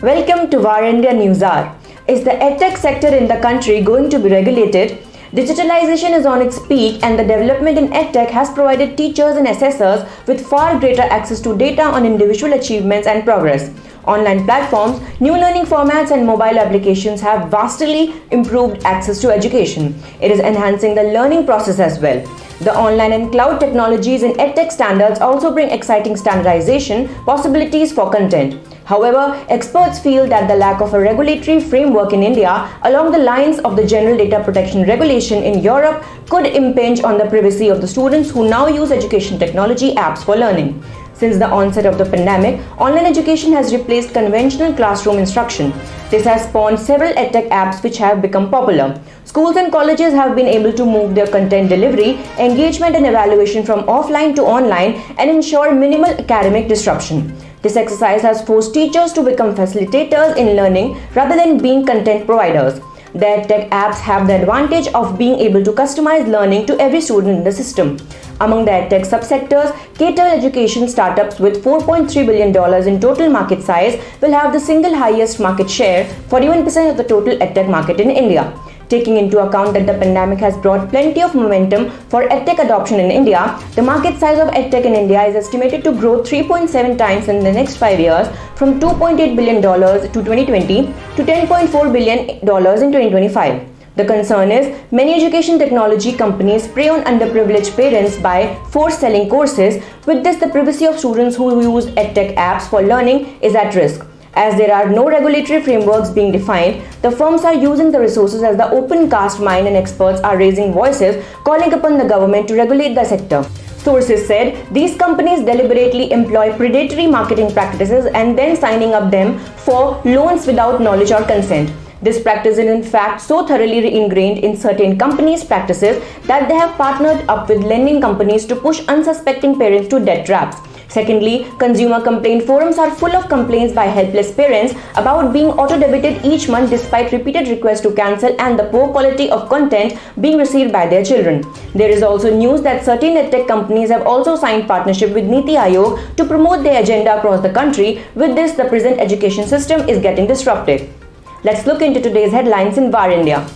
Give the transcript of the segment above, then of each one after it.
Welcome to VARINDIA News Hour. Is the Edtech sector in the country going to be regulated? Digitalization is on its peak, and the development in Edtech has provided teachers and assessors with far greater access to data on individual achievements and progress. Online platforms, new learning formats and mobile applications have vastly improved access to education. It is enhancing the learning process as well. The online and cloud technologies in Edtech standards also bring exciting standardization possibilities for content. However, experts feel that the lack of a regulatory framework in India along the lines of the General Data Protection Regulation in Europe could impinge on the privacy of the students who now use education technology apps for learning. Since the onset of the pandemic, online education has replaced conventional classroom instruction. This has spawned several edtech apps which have become popular. Schools and colleges have been able to move their content delivery, engagement and evaluation from offline to online and ensure minimal academic disruption. This exercise has forced teachers to become facilitators in learning rather than being content providers. The edtech apps have the advantage of being able to customize learning to every student in the system. Among the edtech subsectors, K-12 education startups with $4.3 billion in total market size will have the single highest market share, 41% of the total edtech market in India. Taking into account that the pandemic has brought plenty of momentum for edtech adoption in India, the market size of edtech in India is estimated to grow 3.7 times in the next 5 years, from $2.8 billion to 2020 to $10.4 billion in 2025. The concern is many education technology companies prey on underprivileged parents by forced selling courses. With this, the privacy of students who use edtech apps for learning is at risk. As there are no regulatory frameworks being defined, the firms are using the resources as the open cast mind, and experts are raising voices calling upon the government to regulate the sector. Sources said these companies deliberately employ predatory marketing practices and then signing up them for loans without knowledge or consent. This practice is in fact so thoroughly ingrained in certain companies' practices that they have partnered up with lending companies to push unsuspecting parents to debt traps. Secondly, consumer complaint forums are full of complaints by helpless parents about being auto-debited each month despite repeated requests to cancel and the poor quality of content being received by their children. There is also news that certain edtech companies have also signed partnership with Niti Aayog to promote their agenda across the country. With this, the present education system is getting disrupted. Let's look into today's headlines in VARINDIA.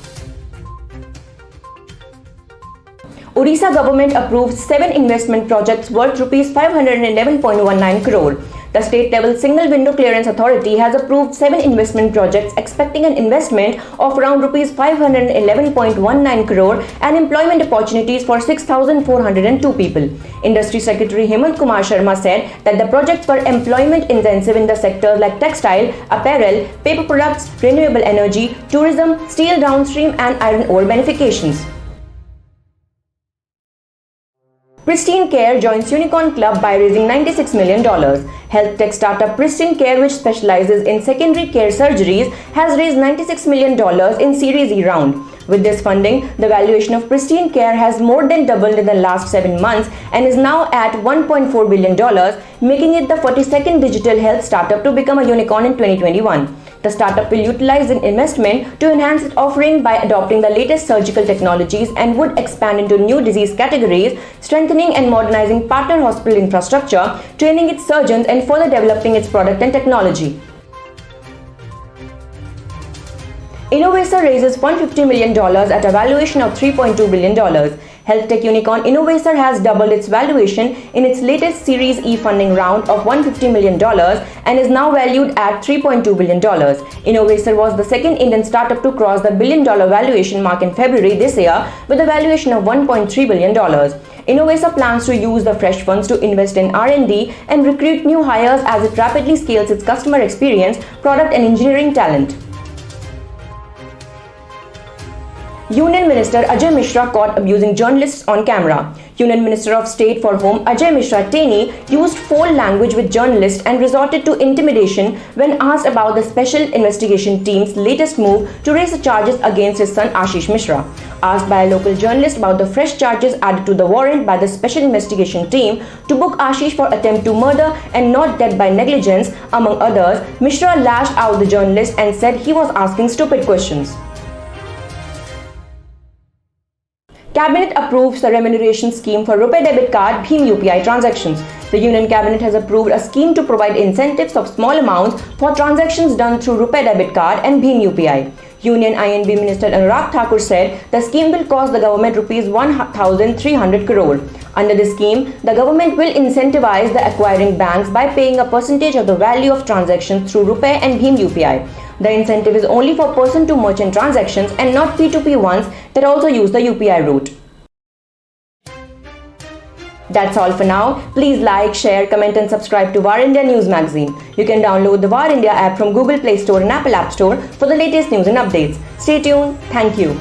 Odisha government approved 7 investment projects worth Rs 511.19 crore. The state-level single-window clearance authority has approved 7 investment projects expecting an investment of around Rs 511.19 crore and employment opportunities for 6,402 people. Industry Secretary Hemant Kumar Sharma said that the projects were employment-intensive in the sectors like textile, apparel, paper products, renewable energy, tourism, steel downstream and iron ore beneficiaries. PristynCare joins Unicornclub by raising $96 million. Health tech startup PristynCare, which specializes in secondary care surgeries, has raised $96 million in Series E round. With this funding, the valuation of PristynCare has more than doubled in the last 7 months and is now at $1.4 billion, making it the 42nd digital health startup to become a unicorn in 2021. The startup will utilize an investment to enhance its offering by adopting the latest surgical technologies and would expand into new disease categories, strengthening and modernizing partner hospital infrastructure, training its surgeons and further developing its product and technology. Innovaccer raises $150 million at a valuation of $3.2 billion. Health tech unicorn Innovaccer has doubled its valuation in its latest Series E funding round of $150 million and is now valued at $3.2 billion. Innovaccer was the second Indian startup to cross the billion-dollar valuation mark in February this year with a valuation of $1.3 billion. Innovaccer plans to use the fresh funds to invest in R&D and recruit new hires as it rapidly scales its customer experience, product and engineering talent. Union Minister AjayMishra caught abusing journalists on camera. Union Minister of State for Home AjayMishra used foul language with journalists and resorted to intimidation when asked about the Special Investigation Team's latest move to raise the charges against his son Ashish Mishra. Asked by a local journalist about the fresh charges added to the warrant by the Special Investigation Team to book Ashish for attempt to murder and not death by negligence, among others, Mishra lashed out the journalist and said he was asking stupid questions. Cabinet approves the remuneration scheme for RuPayDebitCard BHIM UPI transactions. The Union Cabinet has approved a scheme to provide incentives of small amounts for transactions done through RuPayDebitCard and BHIM UPI. UnionMinister Thakur said the scheme will cost the government rupees 1,300 crore. Under the scheme, the government will incentivize the acquiring banks by paying a percentage of the value of transactions through RuPay and BHIM UPI. The incentive is only for person-to-merchant transactions and not P2P ones that also use the UPI route. That's all for now. Please like, share, comment and subscribe to VARINDIA News Magazine. You can download the VARINDIA app from Google Play Store and Apple App Store for the latest news and updates. Stay tuned. Thank you.